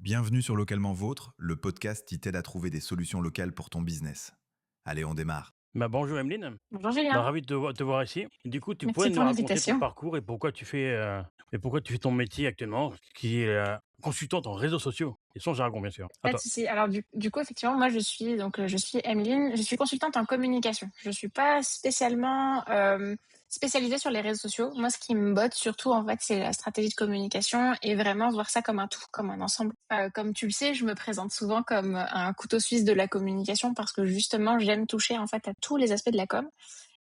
Bienvenue sur Localement Vôtre, le podcast qui t'aide à trouver des solutions locales pour ton business. Allez, on démarre. Bonjour Emeline, Bonjour Julien, ravi de te voir ici. Du coup, tu pourrais merci nous pour raconter ton l'invitation. parcours et pourquoi tu fais ton métier actuellement, qui est consultante en réseaux sociaux et son jargon, bien sûr. À Pas de toi. souci. Alors du coup effectivement moi je suis Emeline, je suis consultante en communication. Je suis pas spécialement spécialisée sur les réseaux sociaux. Moi ce qui me botte surtout en fait c'est la stratégie de communication et vraiment voir ça comme un tout, comme un ensemble. Comme tu le sais, je me présente souvent comme un couteau suisse de la communication parce que justement j'aime toucher en fait à tous les aspects de la com.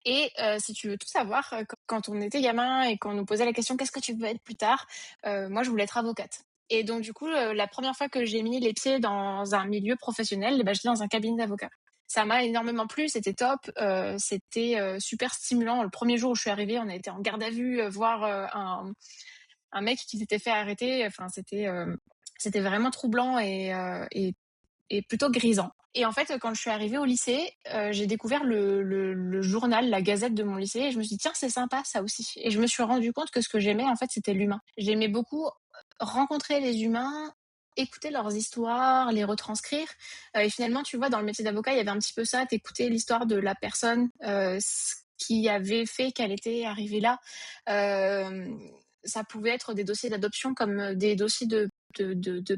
Et si tu veux tout savoir, quand on était gamin et qu'on nous posait la question qu'est-ce que tu veux être plus tard, moi je voulais être avocate. Et donc du coup, la première fois que j'ai mis les pieds dans un milieu professionnel, bah, j'étais dans un cabinet d'avocat. Ça m'a énormément plu, c'était top, c'était super stimulant. Le premier jour où je suis arrivée, on a été en garde à vue voir un mec qui s'était fait arrêter. Enfin, c'était vraiment troublant et plutôt grisant. Et en fait, quand je suis arrivée au lycée, j'ai découvert le journal, la gazette de mon lycée, et je me suis dit, tiens, c'est sympa, ça aussi. Et je me suis rendu compte que ce que j'aimais, en fait, c'était l'humain. J'aimais beaucoup rencontrer les humains, écouter leurs histoires, les retranscrire. Et finalement, tu vois, dans le métier d'avocat, il y avait un petit peu ça, t'écouter l'histoire de la personne, ce qui avait fait qu'elle était arrivée là. Euh, Ça pouvait être des dossiers d'adoption comme des dossiers de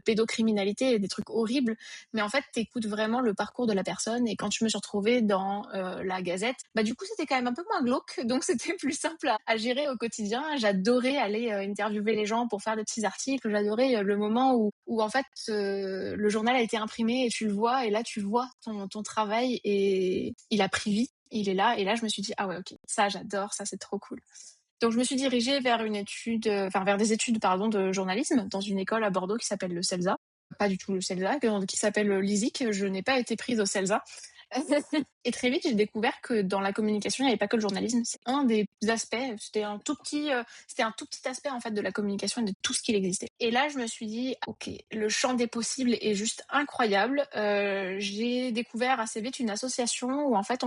pédocriminalité et des trucs horribles, mais en fait t'écoutes vraiment le parcours de la personne. Et quand je me suis retrouvée dans la Gazette, bah du coup c'était quand même un peu moins glauque, donc c'était plus simple à gérer au quotidien. J'adorais aller interviewer les gens pour faire des petits articles, j'adorais le moment où en fait le journal a été imprimé et tu le vois, et là tu vois ton travail et il a pris vie, il est là. Et là je me suis dit ah ouais, ok, ça j'adore, ça c'est trop cool. Donc je me suis dirigée vers vers des études pardon de journalisme dans une école à Bordeaux qui s'appelle le CELSA. Pas du tout le CELSA, qui s'appelle l'ISIC. Je n'ai pas été prise au CELSA. Et très vite, j'ai découvert que dans la communication, il n'y avait pas que le journalisme. C'est un des aspects. C'était un tout petit aspect en fait de la communication et de tout ce qu'il existait. Et là, je me suis dit, ok, le champ des possibles est juste incroyable. J'ai découvert assez vite une association où en fait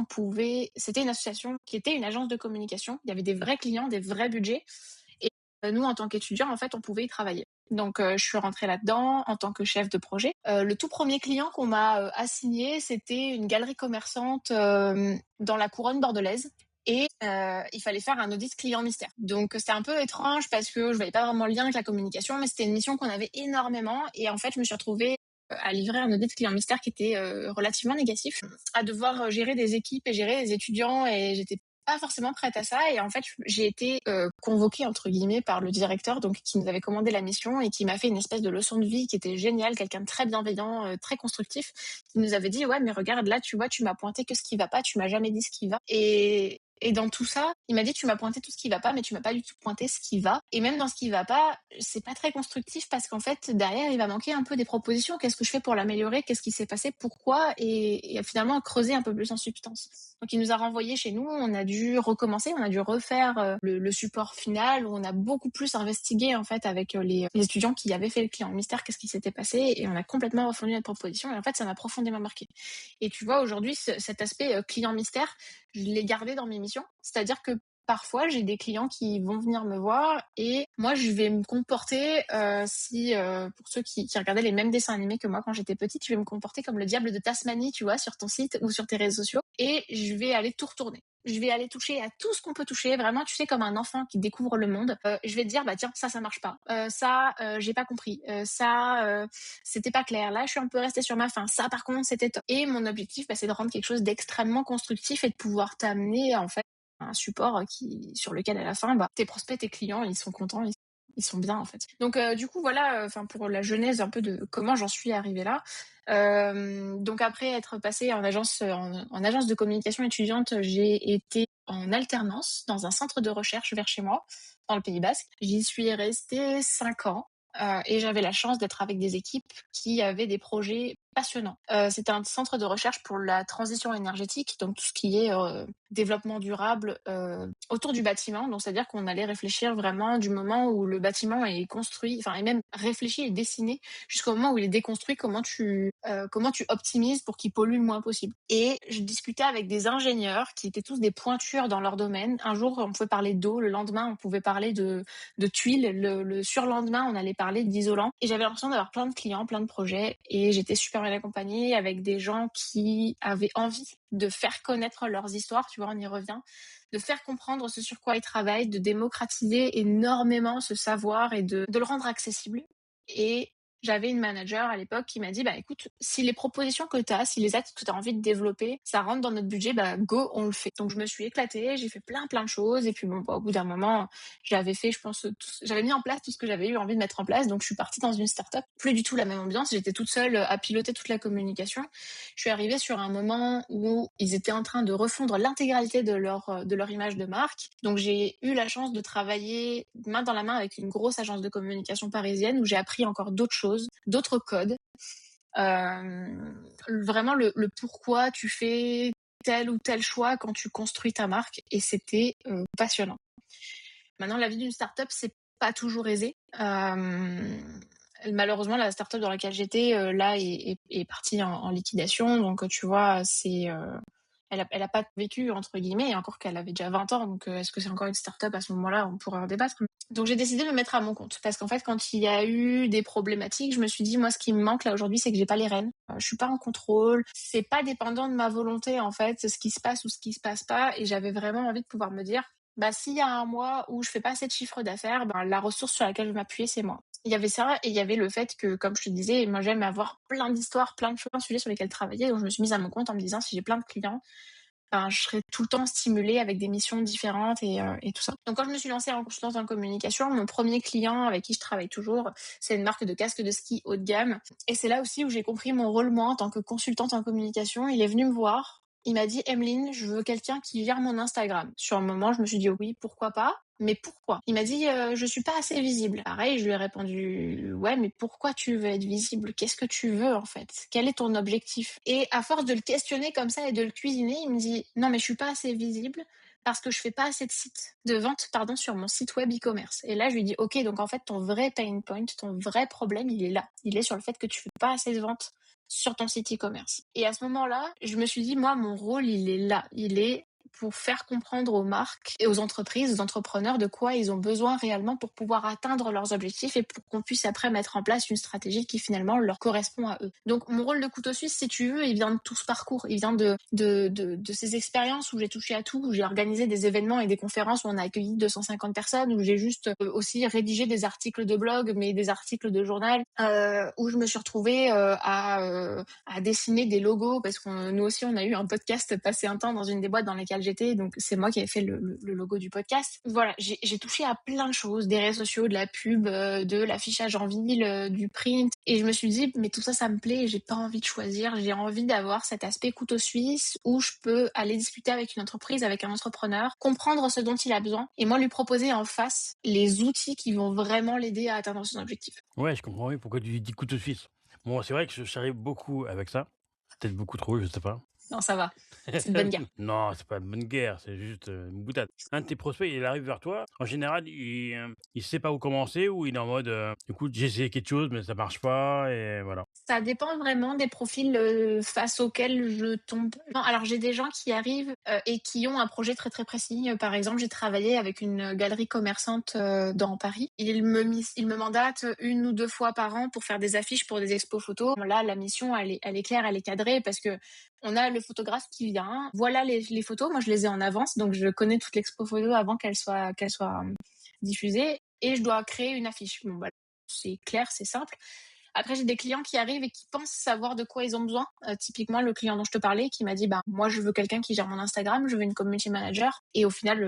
c'était une association qui était une agence de communication. Il y avait des vrais clients, des vrais budgets. Et nous, en tant qu'étudiants, en fait, on pouvait y travailler. Donc, je suis rentrée là-dedans en tant que chef de projet. Le tout premier client qu'on m'a assigné, c'était une galerie commerçante dans la couronne bordelaise. Et il fallait faire un audit client mystère. Donc, c'était un peu étrange parce que je voyais pas vraiment le lien avec la communication, mais c'était une mission qu'on avait énormément. Et en fait, je me suis retrouvée à livrer un audit client mystère qui était relativement négatif, à devoir gérer des équipes et gérer des étudiants, et j'étais pas forcément prête à ça. Et en fait j'ai été convoquée entre guillemets par le directeur, donc qui nous avait commandé la mission et qui m'a fait une espèce de leçon de vie qui était géniale, quelqu'un de très bienveillant, très constructif, qui nous avait dit ouais mais regarde là, tu vois, tu m'as pointé que ce qui va pas, tu m'as jamais dit ce qui va. Et dans tout ça, il m'a dit tu m'as pointé tout ce qui va pas, mais tu m'as pas du tout pointé ce qui va. Et même dans ce qui va pas, c'est pas très constructif parce qu'en fait derrière il va manquer un peu des propositions. Qu'est-ce que je fais pour l'améliorer? Qu'est-ce qui s'est passé? Pourquoi? Et finalement creuser un peu plus en substance. Donc il nous a renvoyés chez nous, on a dû recommencer, on a dû refaire le support final, où on a beaucoup plus investigué en fait avec les étudiants qui avaient fait le client mystère, qu'est-ce qui s'était passé, et on a complètement refondu notre proposition. Et en fait ça m'a profondément marqué. Et tu vois, aujourd'hui cet aspect client mystère, je l'ai gardé dans mes missions. C'est-à-dire que parfois, j'ai des clients qui vont venir me voir et moi, je vais me comporter, pour ceux qui regardaient les mêmes dessins animés que moi quand j'étais petite, je vais me comporter comme le diable de Tasmanie, tu vois, sur ton site ou sur tes réseaux sociaux, et je vais aller tout retourner. Je vais aller toucher à tout ce qu'on peut toucher, vraiment, tu sais, comme un enfant qui découvre le monde. Je vais te dire, bah tiens, ça marche pas. J'ai pas compris. C'était pas clair. Là, je suis un peu restée sur ma faim. Ça, par contre, c'était top. Et mon objectif, bah, c'est de rendre quelque chose d'extrêmement constructif et de pouvoir t'amener, en fait, un support sur lequel, à la fin, bah, tes prospects, tes clients, ils sont contents, ils sont bien, en fait. Donc, du coup, voilà, pour la genèse un peu de comment j'en suis arrivée là. Donc après être passée en agence de communication étudiante, j'ai été en alternance dans un centre de recherche vers chez moi, dans le Pays Basque. J'y suis restée 5 ans. Et j'avais la chance d'être avec des équipes qui avaient des projets passionnant. C'était un centre de recherche pour la transition énergétique, donc tout ce qui est développement durable autour du bâtiment. Donc c'est-à-dire qu'on allait réfléchir vraiment du moment où le bâtiment est construit, enfin et même réfléchi et dessiné jusqu'au moment où il est déconstruit, comment tu optimises pour qu'il pollue le moins possible. Et je discutais avec des ingénieurs qui étaient tous des pointures dans leur domaine. Un jour, on pouvait parler d'eau, le lendemain, on pouvait parler de tuiles, le surlendemain, on allait parler d'isolant. Et j'avais l'impression d'avoir plein de clients, plein de projets, et j'étais super bien accompagnée avec des gens qui avaient envie de faire connaître leurs histoires, tu vois, on y revient, de faire comprendre ce sur quoi ils travaillent, de démocratiser énormément ce savoir et de le rendre accessible. Et j'avais une manager à l'époque qui m'a dit, bah écoute, si les propositions que tu as, si les axes que tu as envie de développer, ça rentre dans notre budget, bah go, on le fait. Donc je me suis éclatée, j'ai fait plein de choses, et puis bon, bah, au bout d'un moment, j'avais fait, je pense, j'avais mis en place tout ce que j'avais eu envie de mettre en place, donc je suis partie dans une start-up, plus du tout la même ambiance, j'étais toute seule à piloter toute la communication. Je suis arrivée sur un moment où ils étaient en train de refondre l'intégralité de leur image de marque, donc j'ai eu la chance de travailler main dans la main avec une grosse agence de communication parisienne où j'ai appris encore d'autres choses, d'autres codes. Vraiment le pourquoi tu fais tel ou tel choix quand tu construis ta marque, et c'était passionnant. Maintenant, la vie d'une start-up, c'est pas toujours aisé. Malheureusement, la start-up dans laquelle j'étais là est partie en liquidation, donc tu vois, elle a pas vécu entre guillemets, et encore qu'elle avait déjà 20 ans, donc est-ce que c'est encore une start-up à ce moment-là? On pourrait en débattre. Donc j'ai décidé de me mettre à mon compte, parce qu'en fait, quand il y a eu des problématiques, je me suis dit, moi, ce qui me manque là aujourd'hui, c'est que j'ai pas les rênes. Je suis pas en contrôle, c'est pas dépendant de ma volonté en fait, ce qui se passe ou ce qui se passe pas, et j'avais vraiment envie de pouvoir me dire, bah s'il y a un mois où je fais pas assez de chiffre d'affaires, ben la ressource sur laquelle je vais m'appuyer, c'est moi. Il y avait ça, et il y avait le fait que, comme je te disais, moi j'aime avoir plein d'histoires, plein de choses, plein de sujets sur lesquels travailler, donc je me suis mise à mon compte en me disant, si j'ai plein de clients, ben, je serais tout le temps stimulée avec des missions différentes et tout ça. Donc quand je me suis lancée en consultance en communication, mon premier client avec qui je travaille toujours, c'est une marque de casque de ski haut de gamme. Et c'est là aussi où j'ai compris mon rôle, moi, en tant que consultante en communication. Il est venu me voir. Il m'a dit, Emeline, je veux quelqu'un qui gère mon Instagram. Sur un moment, je me suis dit, oui, pourquoi pas? Mais pourquoi? Il m'a dit, je suis pas assez visible. Pareil, je lui ai répondu, ouais, mais pourquoi tu veux être visible? Qu'est-ce que tu veux, en fait? Quel est ton objectif? Et à force de le questionner comme ça et de le cuisiner, il me dit, non, mais je suis pas assez visible parce que je fais pas assez de vente, pardon, sur mon site web e-commerce. Et là, je lui dis, ok, donc en fait, ton vrai pain point, ton vrai problème, il est là. Il est sur le fait que tu fais pas assez de ventes sur ton site e-commerce. Et à ce moment-là, je me suis dit, moi, mon rôle, il est là. Il est pour faire comprendre aux marques et aux entreprises, aux entrepreneurs, de quoi ils ont besoin réellement pour pouvoir atteindre leurs objectifs, et pour qu'on puisse après mettre en place une stratégie qui finalement leur correspond à eux. Donc mon rôle de couteau suisse, si tu veux, il vient de tout ce parcours, il vient de ces expériences où j'ai touché à tout, où j'ai organisé des événements et des conférences où on a accueilli 250 personnes, où j'ai juste aussi rédigé des articles de blog, mais des articles de journal, où je me suis retrouvée à dessiner des logos, parce que nous aussi on a eu un podcast passé un temps dans une des boîtes dans lesquelles j'étais, donc c'est moi qui ai fait le logo du podcast. Voilà, j'ai touché à plein de choses, des réseaux sociaux, de la pub, de l'affichage en ville, du print, et je me suis dit, mais tout ça, ça me plaît, et j'ai pas envie de choisir, j'ai envie d'avoir cet aspect couteau suisse où je peux aller discuter avec une entreprise, avec un entrepreneur, comprendre ce dont il a besoin, et moi lui proposer en face les outils qui vont vraiment l'aider à atteindre son objectif. Ouais, je comprends, oui, pourquoi tu dis couteau suisse. Bon, c'est vrai que je charrie beaucoup avec ça. Peut-être beaucoup trop, je sais pas. Non, ça va, c'est une bonne guerre. Non, c'est pas une bonne guerre, c'est juste, une boutade. Un de tes prospects, il arrive vers toi, en général, il sait pas où commencer, ou il est en mode, «Écoute, j'ai essayé quelque chose, mais ça marche pas», et voilà. Ça dépend vraiment des profils face auxquels je tombe. Non, alors j'ai des gens qui arrivent et qui ont un projet très très précis. Par exemple, j'ai travaillé avec une galerie commerçante dans Paris. Il me mandate 1 ou 2 fois par an pour faire des affiches pour des expos photos. Là, la mission, elle est claire, elle est cadrée, parce que on a le photographe qui vient. Voilà les photos. Moi, je les ai en avance, donc je connais toute l'expo photo avant qu'elle soit diffusée. Et je dois créer une affiche. Bon, voilà, c'est clair, c'est simple. Après, j'ai des clients qui arrivent et qui pensent savoir de quoi ils ont besoin. Typiquement, le client dont je te parlais, qui m'a dit, bah, moi, je veux quelqu'un qui gère mon Instagram, je veux une community manager. Et au final,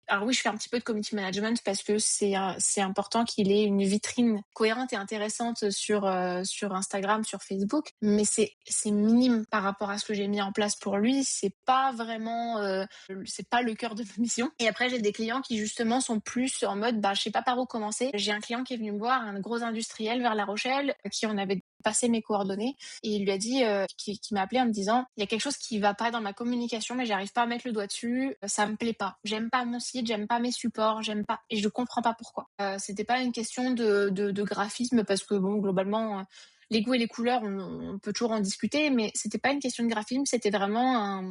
alors oui, je fais un petit peu de community management, parce que c'est important qu'il ait une vitrine cohérente et intéressante sur Instagram, sur Facebook. Mais c'est minime par rapport à ce que j'ai mis en place pour lui. C'est pas vraiment, c'est pas le cœur de ma mission. Et après, j'ai des clients qui justement sont plus en mode, bah, je sais pas par où commencer. J'ai un client qui est venu me voir, un gros industriel vers La Rochelle, qui on avait passer mes coordonnées et il lui a dit, qui m'a appelé en me disant: «Il y a quelque chose qui va pas dans ma communication, mais j'arrive pas à mettre le doigt dessus, ça me plaît pas. J'aime pas mon site, j'aime pas mes supports, j'aime pas et je comprends pas pourquoi». C'était pas une question de graphisme parce que bon, globalement, les goûts et les couleurs, on peut toujours en discuter, mais c'était pas une question de graphisme, c'était vraiment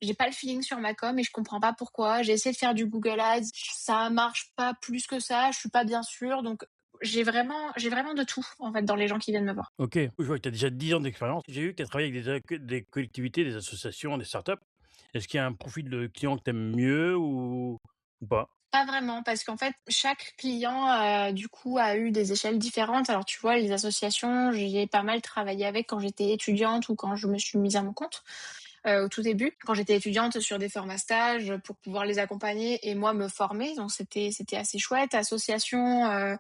j'ai pas le feeling sur ma com et je comprends pas pourquoi. J'ai essayé de faire du Google Ads, ça marche pas plus que ça, je suis pas bien sûre. Donc j'ai vraiment de tout en fait dans les gens qui viennent me voir. OK, je vois que tu as déjà 10 ans d'expérience. J'ai vu que tu as travaillé avec des collectivités, des associations, des startups. Est-ce qu'il y a un profil de client que tu aimes mieux ou pas? Pas vraiment, parce qu'en fait, chaque client, du coup, a eu des échelles différentes. Alors, tu vois, les associations, j'ai pas mal travaillé avec quand j'étais étudiante ou quand je me suis mise à mon compte, au tout début, quand j'étais étudiante sur des formats stages pour pouvoir les accompagner et moi me former. Donc, c'était assez chouette. Association,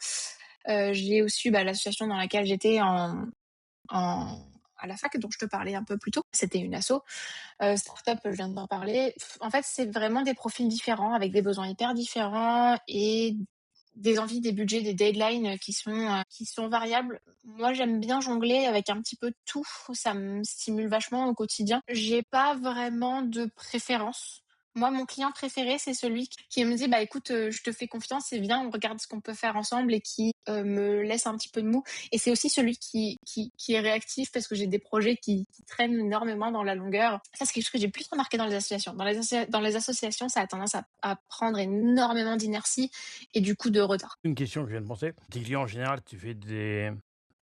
j'ai aussi l'association dans laquelle j'étais en à la fac, dont je te parlais un peu plus tôt. C'était une asso. Start-up, je viens d'en parler. En fait, c'est vraiment des profils différents, avec des besoins hyper différents et des envies, des budgets, des deadlines qui sont variables. Moi, j'aime bien jongler avec un petit peu de tout. Ça me stimule vachement au quotidien. J'ai pas vraiment de préférence. Moi, mon client préféré, c'est celui qui me dit: «Bah, écoute, je te fais confiance et viens, on regarde ce qu'on peut faire ensemble» et qui, me laisse un petit peu de mou. Et c'est aussi celui qui est réactif parce que j'ai des projets qui traînent énormément dans la longueur. Ça, c'est quelque chose que j'ai plus remarqué dans les associations. Dans les associations, ça a tendance à prendre énormément d'inertie et du coup de retard. Une question que je viens de penser. Tes clients en général, tu fais des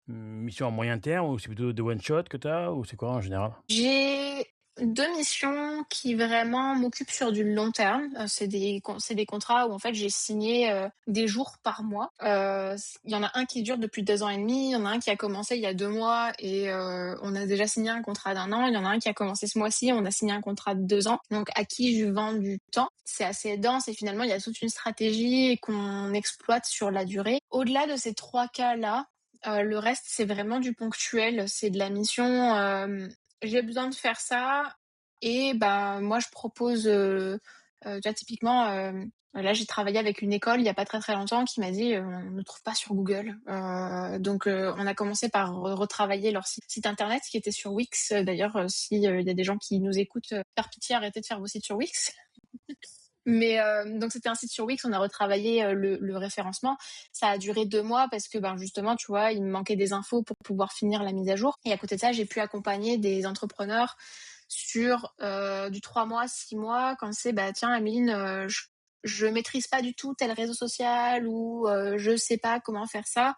missions à moyen terme ou c'est plutôt des one shot que tu as ou c'est quoi en général? J'ai 2 missions qui vraiment m'occupent sur du long terme. C'est des contrats où en fait j'ai signé, des jours par mois. Il y en a un qui dure depuis 2 ans et demi, il y en a un qui a commencé il y a 2 mois et on a déjà signé un contrat d'1 an. Il y en a un qui a commencé ce mois-ci, on a signé un contrat de 2 ans. Donc à qui je vends du temps. C'est assez dense et finalement il y a toute une stratégie qu'on exploite sur la durée. Au-delà de ces 3 cas-là, le reste c'est vraiment du ponctuel. C'est de la mission, j'ai besoin de faire ça et moi je propose, tu vois typiquement, là j'ai travaillé avec une école il y a pas très, très longtemps qui m'a dit: «On ne trouve pas sur Google». Donc on a commencé par retravailler leur site internet qui était sur Wix. D'ailleurs, si, il y a des gens qui nous écoutent, par pitié arrêtez de faire vos sites sur Wix. Mais donc c'était un site sur Wix, on a retravaillé, le référencement. Ça a duré 2 mois parce que, justement, tu vois, il me manquait des infos pour pouvoir finir la mise à jour et à côté de ça, j'ai pu accompagner des entrepreneurs sur, du 3 mois, 6 mois quand c'est: «Bah, tiens Ameline, je maîtrise pas du tout tel réseau social» ou «Je sais pas comment faire ça».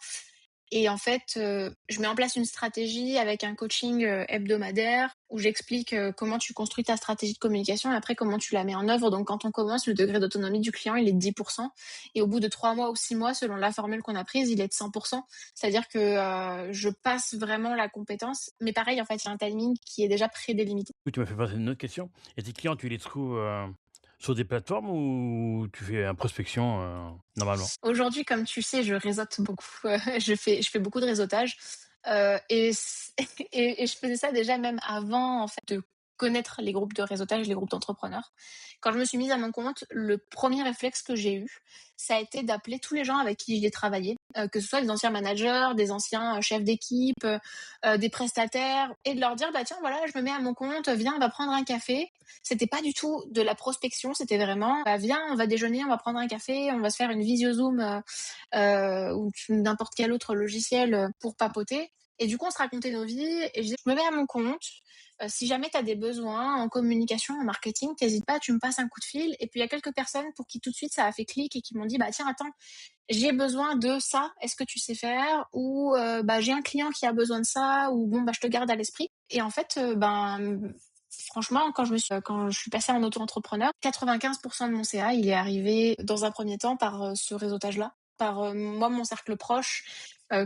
Et en fait, je mets en place une stratégie avec un coaching, hebdomadaire où j'explique, comment tu construis ta stratégie de communication et après comment tu la mets en œuvre. Donc quand on commence, le degré d'autonomie du client, il est de 10 et au bout de 3 mois ou 6 mois, selon la formule qu'on a prise, il est de 100. C'est-à-dire que, je passe vraiment la compétence. Mais pareil, en fait, il y a un timing qui est déjà prédélimité. Oui, tu m'as fait passer une autre question. Et tes clients, tu les trouves, sur des plateformes ou tu fais un prospection, normalement? Aujourd'hui, comme tu sais, je réseaute beaucoup, je fais beaucoup de réseautage, et c et je faisais ça déjà même avant, en fait, de connaître les groupes de réseautage, les groupes d'entrepreneurs. Quand je me suis mise à mon compte, le premier réflexe que j'ai eu, ça a été d'appeler tous les gens avec qui j'ai travaillé, que ce soit des anciens managers, des anciens, chefs d'équipe, des prestataires et de leur dire: «Bah, tiens, voilà, je me mets à mon compte, viens, on va prendre un café». C'était pas du tout de la prospection, c'était vraiment: «Bah, viens, on va déjeuner, on va prendre un café, on va se faire une visio Zoom, ou n'importe quel autre logiciel, pour papoter». Et du coup, on se racontait nos vies et je disais: «Je me mets à mon compte, si jamais tu as des besoins en communication, en marketing, tu pas, tu me passes un coup de fil». Et puis il y a quelques personnes pour qui tout de suite ça a fait clic et qui m'ont dit: «Bah, tiens, attends, j'ai besoin de ça, est-ce que tu sais faire?» ou «J'ai un client qui a besoin de ça» ou «Bon, je te garde à l'esprit». Et en fait, franchement, quand je suis passée en auto-entrepreneur, 95 de mon CA, il est arrivé dans un premier temps par, ce réseautage-là, par, moi, mon cercle proche,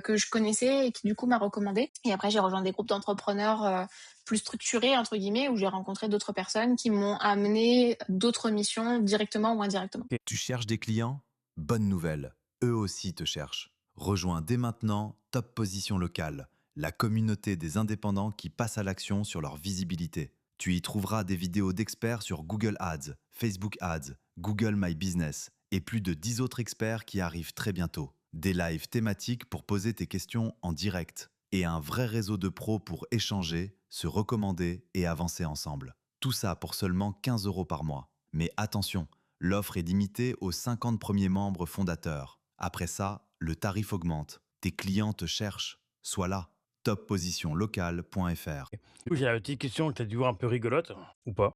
que je connaissais et qui du coup m'a recommandé. Et après j'ai rejoint des groupes d'entrepreneurs, plus «structurés» entre guillemets, où j'ai rencontré d'autres personnes qui m'ont amené d'autres missions directement ou indirectement. Tu cherches des clients? Bonne nouvelle, eux aussi te cherchent. Rejoins dès maintenant Top Position Locale, la communauté des indépendants qui passent à l'action sur leur visibilité. Tu y trouveras des vidéos d'experts sur Google Ads, Facebook Ads, Google My Business et plus de 10 autres experts qui arrivent très bientôt. Des lives thématiques pour poser tes questions en direct. et un vrai réseau de pros pour échanger, se recommander et avancer ensemble. Tout ça pour seulement 15 € par mois. Mais attention, l'offre est limitée aux 50 premiers membres fondateurs. Après ça, le tarif augmente. Tes clients te cherchent. Sois là. toppositionlocale.fr. Du coup, j'ai la petite question que tu as dû voir un peu rigolote, ou pas.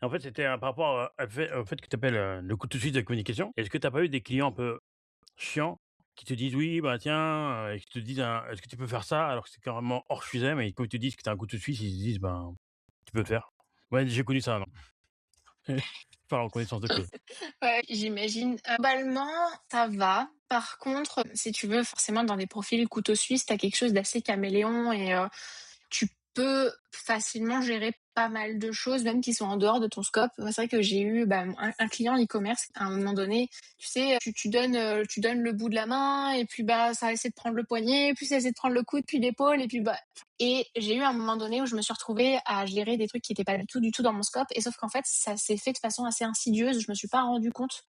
En fait, c'était, par rapport, au fait que tu appelles, le couteau suisse de la communication. Est-ce que tu as pas eu des clients un peu chiants qui te disent: «Oui, bah, tiens», et qui te disent, «Est-ce que tu peux faire ça?» alors que c'est carrément hors sujet, mais quand ils te disent que tu as un couteau suisse, ils se disent: «Ben, tu peux le faire». Ouais, j'ai connu ça, non. Je parle en connaissance de cause. Ouais, j'imagine. Globalement, ça va. Par contre, si tu veux, forcément, dans des profils couteau suisse, tu as quelque chose d'assez caméléon et tu peux facilement gérer pas mal de choses, même qui sont en dehors de ton scope. Moi, c'est vrai que j'ai eu un client e-commerce à un moment donné. Tu sais, tu donnes le bout de la main et puis ça essaie de prendre le poignet, puis ça essaie de prendre le coude, puis l'épaule et puis et j'ai eu un moment donné où je me suis retrouvée à gérer des trucs qui étaient pas du tout dans mon scope. Et sauf qu'en fait, ça s'est fait de façon assez insidieuse. Je me suis pas rendu compte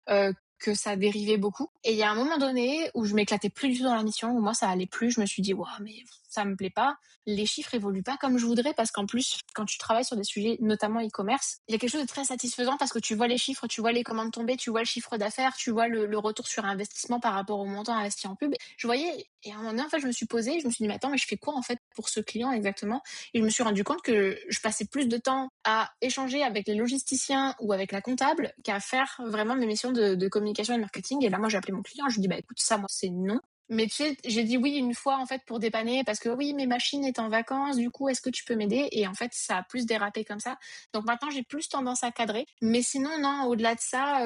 que ça dérivait beaucoup. Et il y a un moment donné où je m'éclatais plus du tout dans la mission, où moi ça allait plus. Je me suis dit, waouh, mais ça me plaît pas. Les chiffres évoluent pas comme je voudrais parce qu'en plus, quand tu travailles sur des sujets, notamment e-commerce, il y a quelque chose de très satisfaisant parce que tu vois les chiffres, tu vois les commandes tomber, tu vois le chiffre d'affaires, tu vois le retour sur investissement par rapport au montant investi en pub. Je voyais, et à un moment donné, en fait, je me suis posée, je me suis dit, mais attends, mais je fais quoi en fait pour ce client exactement? Et je me suis rendu compte que je passais plus de temps à échanger avec les logisticiens ou avec la comptable qu'à faire vraiment mes missions de communication et de marketing. Et là, moi, j'ai appelé mon client, je lui dis, bah écoute, ça, moi, c'est non. Mais tu sais, j'ai dit oui une fois en fait pour dépanner parce que oui, mes machines étaient en vacances, du coup, est-ce que tu peux m'aider? Et en fait, ça a plus dérapé comme ça. Donc maintenant, j'ai plus tendance à cadrer. Mais sinon, non, au-delà de ça,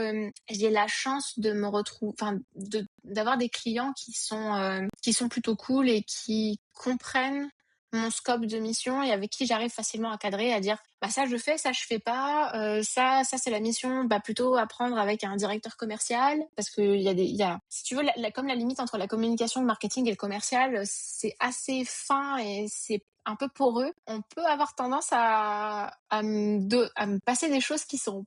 j'ai la chance de me retrouver, d'avoir des clients qui sont plutôt cool et qui comprennent mon scope de mission et avec qui j'arrive facilement à cadrer, à dire bah ça je fais, ça je fais pas, ça c'est la mission, bah plutôt à prendre avec un directeur commercial parce que il y a si tu veux comme la limite entre la communication, le marketing et le commercial, c'est assez fin et c'est un peu poreux. On peut avoir tendance à me passer des choses qui sont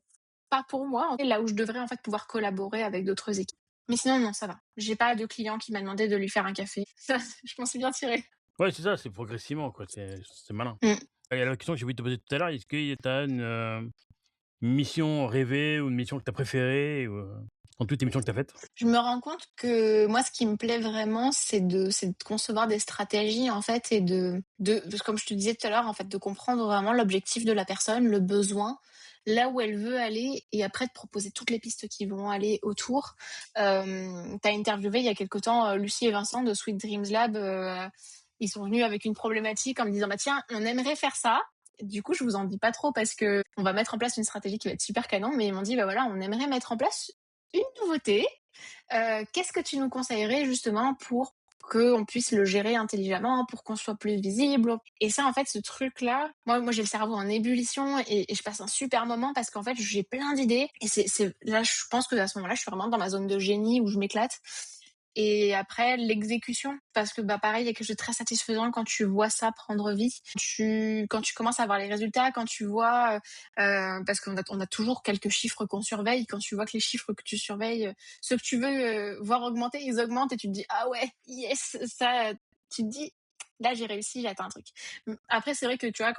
pas pour moi, là où je devrais en fait pouvoir collaborer avec d'autres équipes. Mais sinon non, ça va. J'ai pas de client qui m'a demandé de lui faire un café. Ça, je m'en suis bien tirée. Ouais, c'est ça, c'est progressivement, quoi, c'est malin. Mmh. Et la question que j'ai voulu te poser tout à l'heure, est-ce que tu as une mission rêvée ou une mission que tu as préférée ou, dans toutes les missions que tu as faites? Je me rends compte que moi, ce qui me plaît vraiment, c'est de concevoir des stratégies, en fait, et comme je te disais tout à l'heure, en fait, de comprendre vraiment l'objectif de la personne, le besoin, là où elle veut aller, et après de proposer toutes les pistes qui vont aller autour. T'as interviewé il y a quelque temps Lucie et Vincent de Sweet Dreams Lab. Ils sont venus avec une problématique en me disant, bah tiens, on aimerait faire ça. Du coup, je vous en dis pas trop parce que on va mettre en place une stratégie qui va être super canon, mais ils m'ont dit, bah voilà, on aimerait mettre en place une nouveauté. Qu'est-ce que tu nous conseillerais justement pour qu'on puisse le gérer intelligemment, pour qu'on soit plus visible? Et ça, en fait, ce truc-là, moi j'ai le cerveau en ébullition et je passe un super moment parce qu'en fait, j'ai plein d'idées. Et là, je pense que à ce moment-là, je suis vraiment dans ma zone de génie où je m'éclate. Et après, l'exécution, parce que pareil, il y a quelque chose de très satisfaisant quand tu vois ça prendre vie. Quand tu commences à voir les résultats, quand tu vois, parce on a toujours quelques chiffres qu'on surveille, quand tu vois que les chiffres que tu surveilles, ceux que tu veux voir augmenter, ils augmentent et tu te dis ah ouais, yes, ça, tu te dis là j'ai réussi, j'ai atteint un truc. Après c'est vrai que tu vois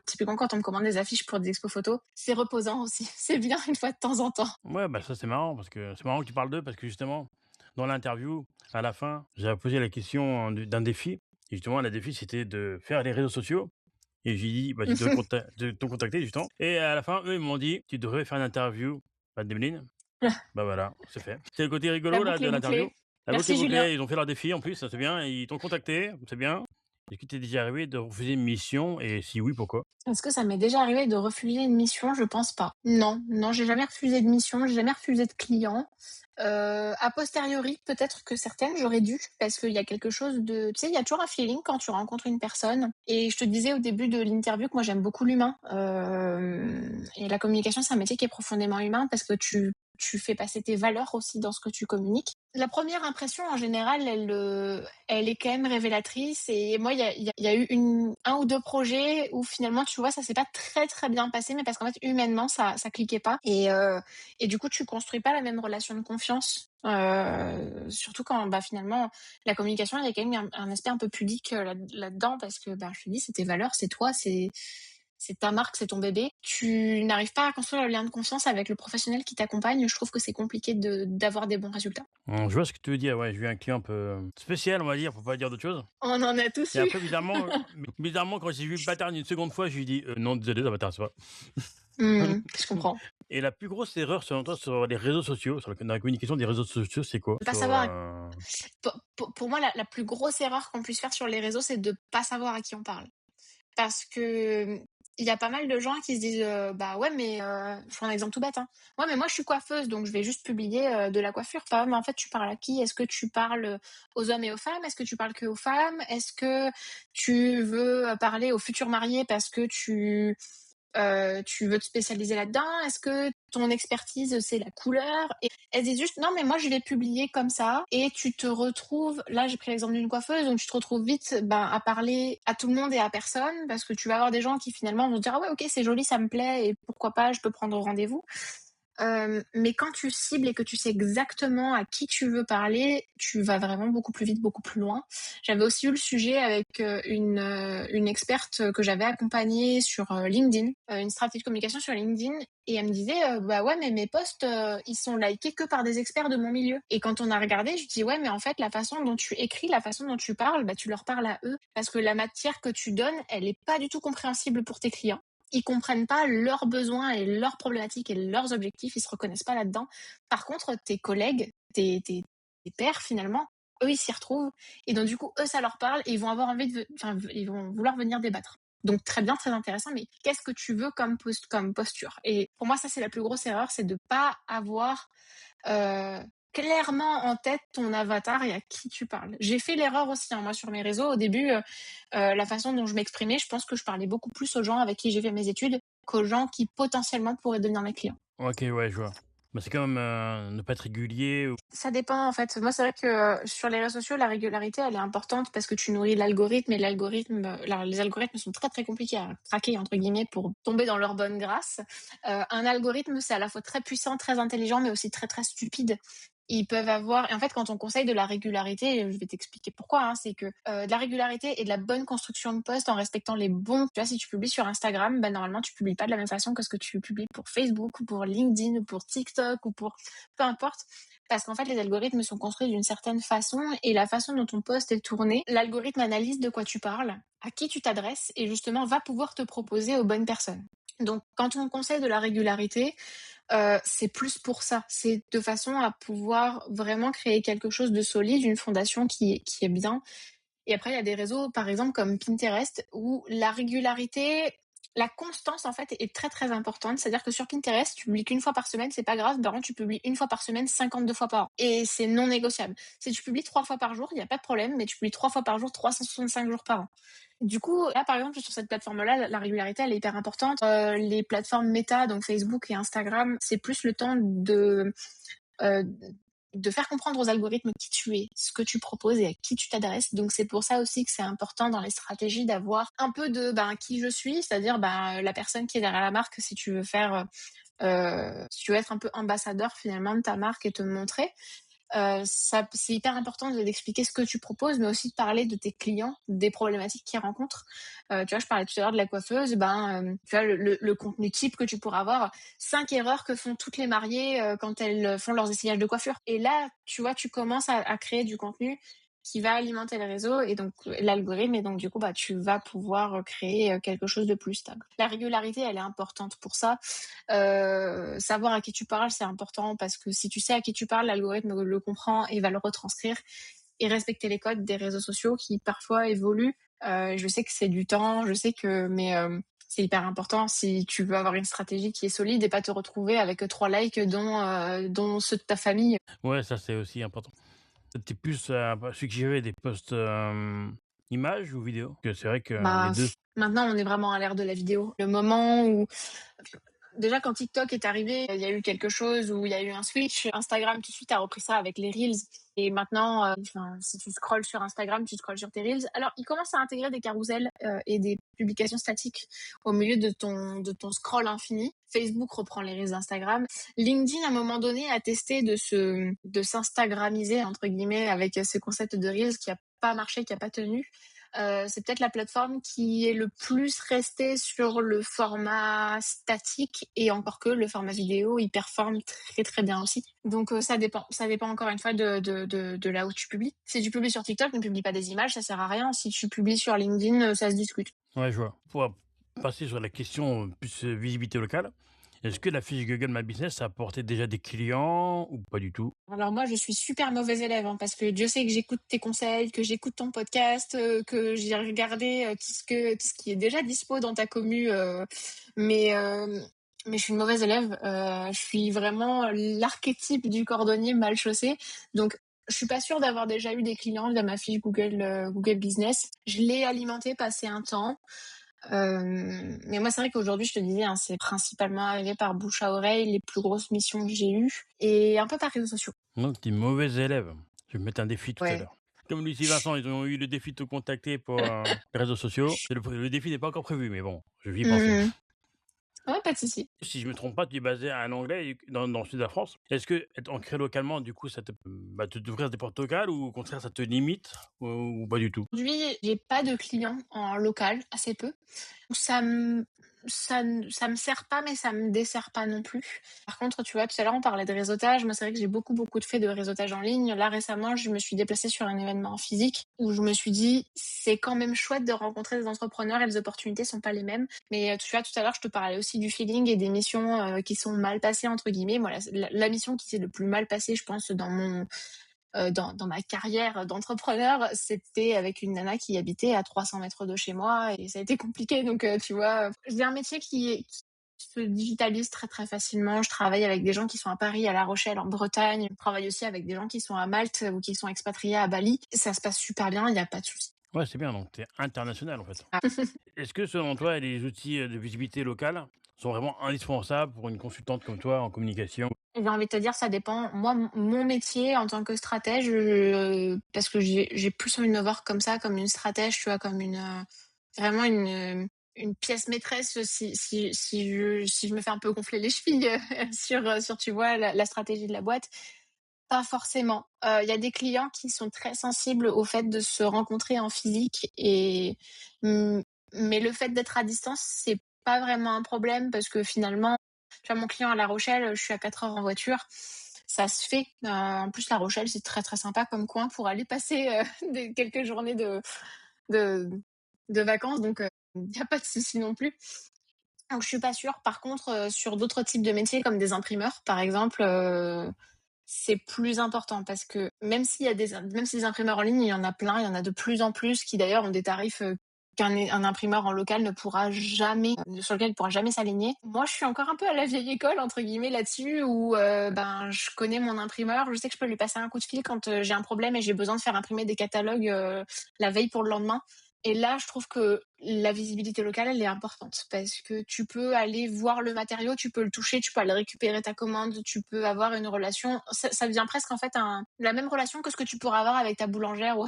typiquement quand on me commande des affiches pour des expos photos, c'est reposant aussi, c'est bien une fois de temps en temps. Ouais, bah, ça, c'est marrant parce que c'est marrant que tu parles d'eux parce que justement, dans l'interview, à la fin, j'avais posé la question d'un défi et justement, le défi, c'était de faire les réseaux sociaux et j'ai dit: «Bah, tu devrais te contacter justement» et à la fin, eux, ils m'ont dit: «Tu devrais faire une interview à Demeline». Bah, voilà, c'est fait. C'est le côté La rigolo là boucle de est l'interview. bouclée. La boucle est Merci Julien. bouclée, ils ont fait leur défi en plus, ça c'est bien, ils t'ont contacté, c'est bien. Est-ce qu'il t'est déjà arrivé de refuser une mission et si oui, pourquoi? Est-ce que ça m'est déjà arrivé de refuser une mission? Je pense pas. Non, non, j'ai jamais refusé de mission, j'ai jamais refusé de client. A posteriori, peut-être que certaines, j'aurais dû, parce qu'il y a quelque chose de... Tu sais, il y a toujours un feeling quand tu rencontres une personne. Et je te disais au début de l'interview que moi, j'aime beaucoup l'humain. Et la communication, c'est un métier qui est profondément humain parce que tu fais passer tes valeurs aussi dans ce que tu communiques. La première impression, en général, elle est quand même révélatrice et moi, il y a eu 1 ou 2 projets où finalement, tu vois, ça s'est pas très, très bien passé, mais parce qu'en fait, humainement, ça cliquait pas et du coup, tu construis pas la même relation de confiance, surtout quand, bah, finalement, la communication, il y a quand même un aspect un peu pudique, là-dedans parce que, bah, je te dis, c'est tes valeurs, c'est toi, c'est ta marque, c'est ton bébé. Tu n'arrives pas à construire le lien de confiance avec le professionnel qui t'accompagne. Je trouve que c'est compliqué d'avoir des bons résultats. Je vois ce que tu veux dire, ouais, j'ai eu un client un peu, spécial, on va dire, pour pas dire d'autre chose. On en a tous Et eu. après bizarrement, quand j'ai vu le pattern une seconde fois, je lui ai dit: Non, désolé, ça m'intéresse pas». Je comprends. Et la plus grosse erreur, selon toi, sur les réseaux sociaux, dans la communication des réseaux sociaux, c'est quoi? De pas savoir pour moi, la plus grosse erreur qu'on puisse faire sur les réseaux, c'est de pas savoir à qui on parle. Parce que, il y a pas mal de gens qui se disent, «Bah, ouais, mais» je prends un exemple tout bête, hein. «Ouais, mais moi, je suis coiffeuse, donc je vais juste publier, de la coiffure». Enfin, ouais, mais en fait, tu parles à qui? Est-ce que tu parles, aux hommes et aux femmes? Est-ce que tu parles qu'aux femmes? Est-ce que tu veux, parler aux futurs mariés parce que tu veux te spécialiser là-dedans? Est-ce que ton expertise, c'est la couleur? Et elles disent juste: «Non, mais moi, je vais publier comme ça» et tu te retrouves là, j'ai pris l'exemple d'une coiffeuse, donc tu te retrouves vite, ben, à parler à tout le monde et à personne parce que tu vas avoir des gens qui finalement vont te dire: «Ah ouais, OK, c'est joli, ça me plaît et pourquoi pas, je peux prendre rendez-vous». Mais quand tu cibles et que tu sais exactement à qui tu veux parler, tu vas vraiment beaucoup plus vite, beaucoup plus loin. J'avais aussi eu le sujet avec une experte que j'avais accompagnée sur LinkedIn, une stratégie de communication sur LinkedIn, et elle me disait bah ouais, mais mes posts ils sont likés que par des experts de mon milieu. Et quand on a regardé, je dis ouais, mais en fait la façon dont tu écris, la façon dont tu parles, bah tu leur parles à eux parce que la matière que tu donnes, elle est pas du tout compréhensible pour tes clients. Ils comprennent pas leurs besoins et leurs problématiques et leurs objectifs, ils se reconnaissent pas là-dedans. Par contre, tes collègues, tes pairs finalement, eux ils s'y retrouvent et donc du coup eux ça leur parle et ils vont avoir envie ils vont vouloir venir débattre. Donc très bien, très intéressant, mais qu'est-ce que tu veux comme posture? Et pour moi ça c'est la plus grosse erreur, c'est de pas avoir euh, clairement en tête ton avatar et à qui tu parles. J'ai fait l'erreur aussi, hein, moi sur mes réseaux au début, la façon dont je m'exprimais, je pense que je parlais beaucoup plus aux gens avec qui j'ai fait mes études qu'aux gens qui potentiellement pourraient devenir mes clients. OK, ouais, je vois. Bah, c'est quand même, ne pas être régulier ou Ça dépend en fait. Moi, c'est vrai que sur les réseaux sociaux, la régularité, elle est importante parce que tu nourris l'algorithme et les algorithmes sont très très compliqués à craquer entre guillemets pour tomber dans leur bonne grâce. Un algorithme, c'est à la fois très puissant, très intelligent, mais aussi très très stupide. Ils peuvent avoir, et en fait, quand on conseille de la régularité, je vais t'expliquer pourquoi, hein, c'est que de la régularité et de la bonne construction de post en respectant les bons. Tu vois, si tu publies sur Instagram, bah, normalement, tu publies pas de la même façon que ce que tu publies pour Facebook ou pour LinkedIn ou pour TikTok ou pour peu importe. Parce qu'en fait, les algorithmes sont construits d'une certaine façon et la façon dont ton post est tourné, l'algorithme analyse de quoi tu parles, à qui tu t'adresses et justement va pouvoir te proposer aux bonnes personnes. Donc, quand on conseille de la régularité, c'est plus pour ça. C'est de façon à pouvoir vraiment créer quelque chose de solide, une fondation qui est bien. Et après, il y a des réseaux, par exemple, comme Pinterest, où la régularité, la constance, en fait, est très, très importante. C'est-à-dire que sur Pinterest, tu publies qu'une fois par semaine, c'est pas grave. Par contre, tu publies une fois par semaine, 52 fois par an. Et c'est non négociable. Si tu publies 3 fois par jour, il n'y a pas de problème, mais tu publies 3 fois par jour, 365 jours par an. Du coup, là, par exemple, sur cette plateforme-là, la régularité, elle est hyper importante. Les plateformes Meta, donc Facebook et Instagram, c'est plus le temps euh, de faire comprendre aux algorithmes qui tu es, ce que tu proposes et à qui tu t'adresses. Donc c'est pour ça aussi que c'est important dans les stratégies d'avoir un peu de qui je suis, c'est-à-dire la personne qui est derrière la marque, si tu veux faire si tu veux être un peu ambassadeur finalement de ta marque et te montrer. C'est hyper important d'expliquer ce que tu proposes, mais aussi de parler de tes clients, des problématiques qu'ils rencontrent. Tu vois, je parlais tout à l'heure de la coiffeuse, tu vois, le contenu type que tu pourras avoir, 5 erreurs que font toutes les mariées quand elles font leurs essayages de coiffure. Et là, tu vois, tu commences à créer du contenu qui va alimenter le réseau et donc l'algorithme, et donc du coup tu vas pouvoir créer quelque chose de plus stable. La régularité, elle est importante pour ça. Savoir à qui tu parles, c'est important parce que si tu sais à qui tu parles, l'algorithme le comprend et va le retranscrire, et respecter les codes des réseaux sociaux qui parfois évoluent. Je sais que c'est du temps, mais c'est hyper important si tu veux avoir une stratégie qui est solide et pas te retrouver avec 3 likes dont ceux de ta famille. ouais, ça, c'est aussi important. Tu plus, suggérer des posts, images ou vidéos? Que c'est vrai que les Bah, 2. maintenant, on est vraiment à l'ère de la vidéo. Le moment où Déjà, quand TikTok est arrivé, il y a eu quelque chose où il y a eu un switch. Instagram, tout de suite, a repris ça avec les Reels. Et maintenant, si tu scrolles sur Instagram, tu scrolles sur tes Reels. Alors, ils commencent à intégrer des carousels et des publications statiques au milieu de ton scroll infini. Facebook reprend les Reels d'Instagram. LinkedIn, à un moment donné, a testé de s'instagramiser, entre guillemets, avec ce concept de Reels qui a pas marché, qui a pas tenu. C'est peut-être la plateforme qui est le plus restée sur le format statique, et encore que le format vidéo, il performe très très bien aussi. Donc ça dépend encore une fois de là où tu publies. Si tu publies sur TikTok, ne publie pas des images, ça sert à rien. Si tu publies sur LinkedIn, ça se discute. Ouais, je vois. Pour passer sur la question plus visibilité locale, est-ce que la fiche Google My Business a apporté déjà des clients ou pas du tout? Alors moi, je suis super mauvaise élève, hein, parce que Dieu sait que j'écoute tes conseils, que j'écoute ton podcast, que j'ai regardé tout ce qui est déjà dispo dans ta commu, mais euh, mais je suis une mauvaise élève. Je suis vraiment l'archétype du cordonnier mal chaussé. Donc je suis pas sûre d'avoir déjà eu des clients via ma fiche Google Business. Je l'ai alimenté passé un temps. Mais moi, c'est vrai qu'aujourd'hui, je te disais, hein, c'est principalement arrivé par bouche à oreille, les plus grosses missions que j'ai eues, et un peu par réseaux sociaux. Donc, tu es mauvais élève. Je vais me mettre un défi tout à Ouais. l'heure. Comme Lucie et Vincent, ils ont eu le défi de te contacter pour les réseaux sociaux. Le défi n'est pas encore prévu, mais bon, je vais y penser. Mhm. Ouais, pas de souci. Si je me trompe pas, tu es basé à Langlais dans le sud de la France. Est-ce que être ancré localement, du coup, ça te t'ouvrir des portes locales ou au contraire, ça te limite ou pas du tout? Aujourd'hui, j'ai pas de clients en local, assez peu. Ça me, ça me sert pas, mais ça me dessert pas non plus. Par contre, tu vois, tout à l'heure, on parlait de réseautage. Moi, c'est vrai que j'ai beaucoup de faits de réseautage en ligne. Là, récemment, je me suis déplacée sur un événement physique où je me suis dit, c'est quand même chouette de rencontrer des entrepreneurs et les opportunités sont pas les mêmes. Mais tu vois, tout à l'heure, je te parlais aussi du feeling et des missions qui sont mal passées, entre guillemets. Moi, la mission qui s'est le plus mal passée, je pense, dans ma carrière d'entrepreneur, c'était avec une nana qui habitait à 300 mètres de chez moi, et ça a été compliqué. Donc, tu vois, j'ai un métier qui se digitalise très très facilement. Je travaille avec des gens qui sont à Paris, à La Rochelle, en Bretagne. Je travaille aussi avec des gens qui sont à Malte ou qui sont expatriés à Bali. Ça se passe super bien, il n'y a pas de souci. Ouais, c'est bien, donc tu es international en fait. Ah. Est-ce que selon toi, les outils de visibilité locale sont vraiment indispensables pour une consultante comme toi en communication? J'ai envie de te dire, ça dépend. Moi, mon métier en tant que stratège, parce que j'ai plus envie de me voir comme ça, comme une stratège, tu vois, comme vraiment une pièce maîtresse, si je me fais un peu gonfler les chevilles sur tu vois, la stratégie de la boîte. Pas forcément. Il y a des clients qui sont très sensibles au fait de se rencontrer en physique, mmh, mais le fait d'être à distance, c'est pas vraiment un problème, parce que finalement, tu vois, mon client à La Rochelle, je suis à 4 heures en voiture, ça se fait. En plus, La Rochelle, c'est très, très sympa comme coin pour aller passer, des quelques journées de de vacances, donc il y a pas de souci non plus. Donc je suis pas sûre. Par contre, sur d'autres types de métiers comme des imprimeurs, par exemple, c'est plus important, parce que même si les imprimeurs en ligne, il y en a plein, il y en a de plus en plus qui d'ailleurs ont des tarifs qu'un imprimeur en local ne pourra jamais, sur lequel il pourra jamais s'aligner. Moi, je suis encore un peu à la vieille école entre guillemets là-dessus, où ben je connais mon imprimeur, je sais que je peux lui passer un coup de fil quand j'ai un problème et j'ai besoin de faire imprimer des catalogues la veille pour le lendemain. Et là, je trouve que la visibilité locale, elle est importante, parce que tu peux aller voir le matériau, tu peux le toucher, tu peux aller récupérer ta commande, tu peux avoir une relation. Ça devient presque en fait la même relation que ce que tu pourras avoir avec ta boulangère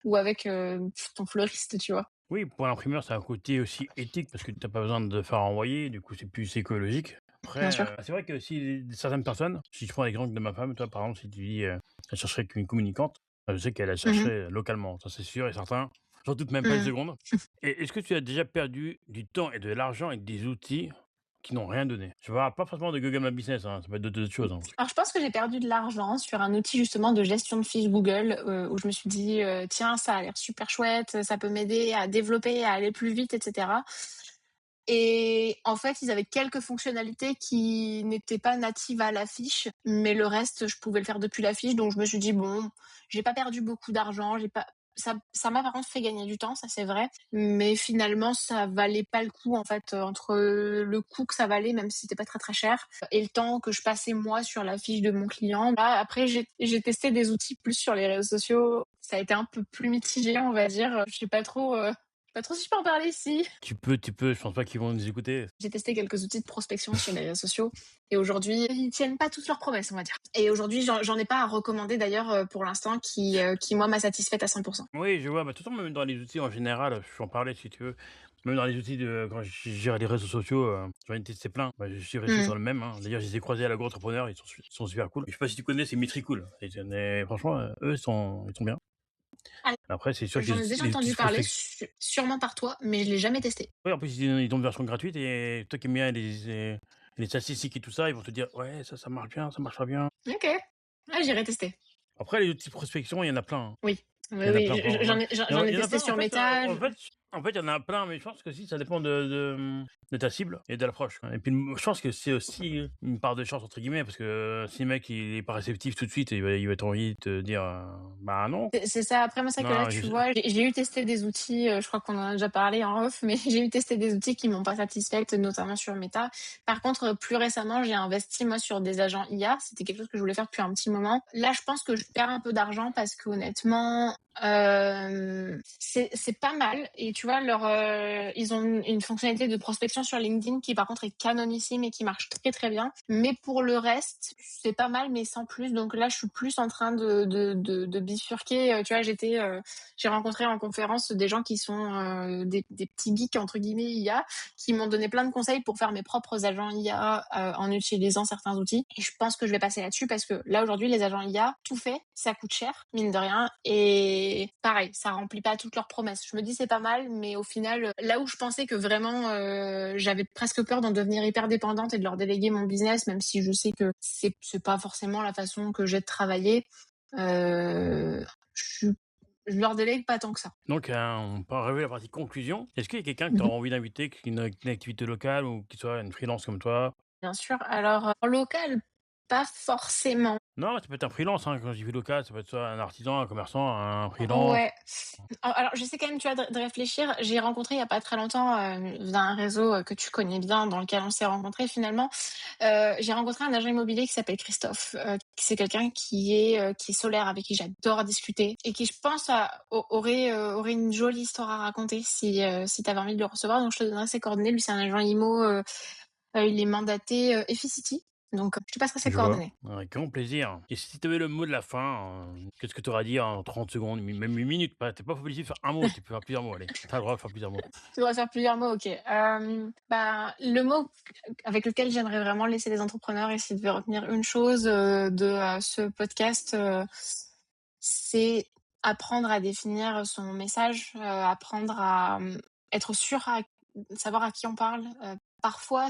ou avec ton fleuriste, tu vois. Oui, pour l'imprimeur, ça a un côté aussi éthique parce que tu as pas besoin de faire envoyer, du coup, c'est plus écologique. Bien Après, sûr. c'est vrai que si certaines personnes, si je prends l'exemple de ma femme, toi, par exemple, si tu dis, elle chercherait qu'une communicante, je sais qu'elle la Mhm. chercherait localement, ça c'est sûr et certain. J'en doute même pas une Mhm. seconde. Et est-ce que tu as déjà perdu du temps et de l'argent avec des outils qui n'ont rien donné? Je parle pas forcément de Google My Business, hein, ça peut être d'autres choses, hein. Alors, je pense que j'ai perdu de l'argent sur un outil justement de gestion de fiches Google, où je me suis dit, tiens, ça a l'air super chouette, ça peut m'aider à développer, à aller plus vite, etc. Et en fait, ils avaient quelques fonctionnalités qui n'étaient pas natives à la fiche, mais le reste, je pouvais le faire depuis la fiche. Donc je me suis dit, bon, j'ai pas perdu beaucoup d'argent, j'ai pas ça m'a par contre fait gagner du temps, ça c'est vrai, mais finalement ça valait pas le coup en fait, entre le coût que ça valait, même si c'était pas très très cher, et le temps que je passais moi sur la fiche de mon client. Là, après j'ai testé des outils plus sur les réseaux sociaux, ça a été un peu plus mitigé, on va dire. Je sais pas trop Pas trop si je peux en parler, si. Tu peux, je pense pas qu'ils vont nous écouter. J'ai testé quelques outils de prospection sur les réseaux sociaux et aujourd'hui, ils tiennent pas toutes leurs promesses, on va dire. Et aujourd'hui, j'en ai pas à recommander d'ailleurs pour l'instant qui moi, m'a satisfaite à 100%. Oui, je vois. Bah, de toute façon, même dans les outils en général, je peux en parler si tu veux. Même dans les outils de quand je gère les réseaux sociaux, j'en ai testé plein. Bah, je suis resté Mmh. sur le même, hein. D'ailleurs, je les ai croisés à l'agro-entrepreneur, ils sont super cool. Je sais pas si tu connais, c'est Metricool. Et franchement, eux, ils sont bien. Ah, Après, c'est sûr que j'en ai déjà les outils entendu de parler, prospection. sûrement par toi, mais je l'ai jamais testé. Oui, en plus, ils ont une version gratuite et toi qui aimes bien les statistiques et tout ça, ils vont te dire ouais, ça marche bien, ça marche pas bien. OK. Ah, j'irai tester. Après, les outils de prospection, il y en a plein, hein. Oui. Oui, Il y en a oui, plein, vraiment. j'en ai Il y en a testé plein, sur Meta. en fait, il y en a plein, mais je pense que si, ça dépend de ta cible et de l'approche. Et puis, je pense que c'est aussi une part de chance, entre guillemets, parce que si le mec, il est pas réceptif tout de suite, il va être envie de te dire, bah non. C'est ça. Après, moi, c'est que là, Non, tu vois, j'ai eu testé des outils, je crois qu'on en a déjà parlé en off, mais j'ai eu testé des outils qui m'ont pas satisfaite, notamment sur Meta. Par contre, plus récemment, j'ai investi, moi, sur des agents IA. C'était quelque chose que je voulais faire depuis un petit moment. Là, je pense que je perds un peu d'argent parce qu'honnêtement, c'est pas mal. Et tu vois, ils ont une fonctionnalité de prospection sur LinkedIn qui, par contre, est canonissime et qui marche très, très bien. Mais pour le reste, c'est pas mal, mais sans plus. Donc là, je suis plus en train de bifurquer. Tu vois, j'ai rencontré en conférence des gens qui sont des petits geeks, entre guillemets, IA, qui m'ont donné plein de conseils pour faire mes propres agents IA en utilisant certains outils. Et je pense que je vais passer là-dessus parce que là, aujourd'hui, les agents IA, tout fait, ça coûte cher, mine de rien. Et pareil, ça remplit pas toutes leurs promesses. Je me dis c'est pas mal, mais au final, là où je pensais que vraiment j'avais presque peur d'en devenir hyper dépendante et de leur déléguer mon business, même si je sais que c'est pas forcément la façon que j'ai de travailler, je leur délègue pas tant que ça. Donc, on peut arriver à la partie conclusion. Est-ce qu'il y a quelqu'un que tu Mhm. auras envie d'inviter, qui a une activité locale ou qui soit une freelance comme toi? Bien sûr. Alors, en local, pas forcément. Non, ça peut être un freelance, hein. Quand je dis local, ça peut être soit un artisan, un commerçant, un freelance. Ouais. Alors, j'essaie quand même, tu vois, de réfléchir. J'ai rencontré il y a pas très longtemps via un réseau que tu connais bien, dans lequel on s'est rencontrés finalement. J'ai rencontré un agent immobilier qui s'appelle Christophe. C'est quelqu'un qui est solaire, avec qui j'adore discuter et qui, je pense, aurait une jolie histoire à raconter si tu avais envie de le recevoir. Donc, je te donnerai ses coordonnées. Lui, c'est un agent IMO. Il est mandaté Efficity. Donc, je te passerai ses Je vois, coordonnées. avec grand plaisir. Et si tu avais le mot de la fin, qu'est-ce que tu aurais à dire en 30 secondes, même 1 minute? Pas, tu pas obligé de faire un mot, tu peux faire plusieurs mots, allez. Tu as le droit de faire plusieurs mots. Tu dois faire plusieurs mots, ok. Bah, le mot avec lequel j'aimerais vraiment laisser les entrepreneurs, et si tu devais retenir une chose de ce podcast, c'est apprendre à définir son message, apprendre à être sûr, à savoir à qui on parle. Parfois,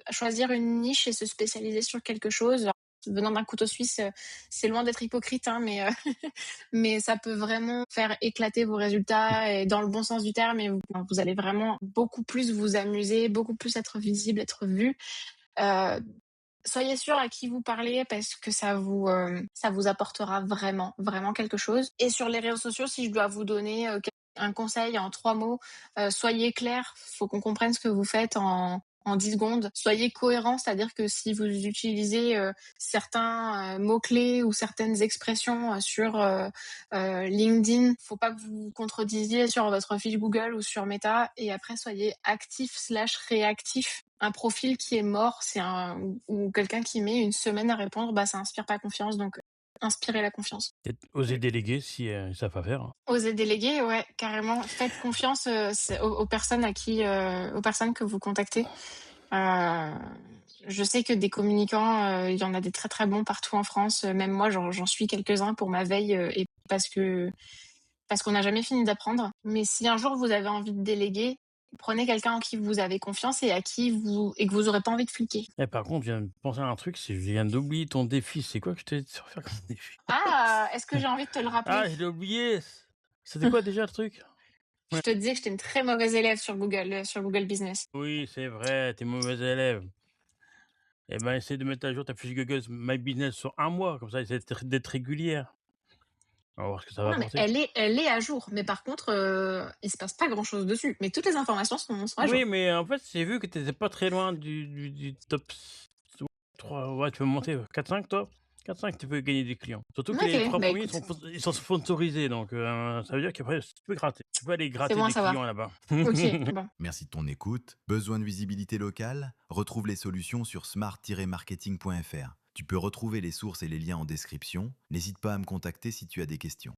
choisir une niche et se spécialiser sur quelque chose. Venant d'un couteau suisse, c'est loin d'être hypocrite, hein, mais mais ça peut vraiment faire éclater vos résultats et dans le bon sens du terme. Et vous allez vraiment beaucoup plus vous amuser, beaucoup plus être visible, être vu. Euh, Soyez sûr à qui vous parlez parce que ça vous apportera vraiment, vraiment quelque chose. Et sur les réseaux sociaux, si je dois vous donner un conseil en 3 mots, soyez clair. Faut qu'on comprenne ce que vous faites en 10 secondes. Soyez cohérent, c'est-à-dire que si vous utilisez certains mots-clés ou certaines expressions sur LinkedIn, faut pas que vous vous contredisiez sur votre fiche Google ou sur Meta. Et après, soyez actif/réactif. Un profil qui est mort, ou quelqu'un qui met une semaine à répondre, bah ça inspire pas confiance. Donc inspirez la confiance. Peut-être oser déléguer si ils savent pas faire, hein. Osez déléguer, ouais, carrément. Faites confiance aux personnes aux personnes que vous contactez. Je sais que des communicants, il y en a des très très bons partout en France. Même moi, j'en suis quelques-uns pour ma veille et parce qu'on n'a jamais fini d'apprendre. Mais si un jour vous avez envie de déléguer, prenez quelqu'un en qui vous avez confiance et que vous aurez pas envie de fliquer. Eh, par contre, je viens de penser à un truc, je viens d'oublier ton défi. C'est quoi que je t'ai dit de faire comme défi? Ah, est-ce que j'ai envie de te le rappeler? Ah, je l'ai oublié! C'était quoi déjà le truc? Je Ouais. te disais que j'étais une très mauvaise élève sur Google Business. Oui, c'est vrai, t'es mauvais élève. Eh ben, essaie de mettre à jour ta fiche Google My Business sur un mois, comme ça, essaie d'être régulière. On va voir ce que ça va Non, mais apporter. elle est à jour. Mais par contre, il se passe pas grand-chose dessus. Mais toutes les informations sont à jour. Oui, mais en fait, j'ai vu que t'étais pas très loin du top 3. Ouais, tu peux monter 4-5, toi? 4-5, tu peux gagner des clients. Surtout que OK, les 3 bah, premiers écoute, ils sont sponsorisés, donc ça veut dire qu'après tu peux gratter. Tu peux aller c'est gratter bon à des savoir. clients là-bas. OK, bon. Merci de ton écoute. Besoin de visibilité locale? Retrouve les solutions sur smart-marketing.fr. Tu peux retrouver les sources et les liens en description. N'hésite pas à me contacter si tu as des questions.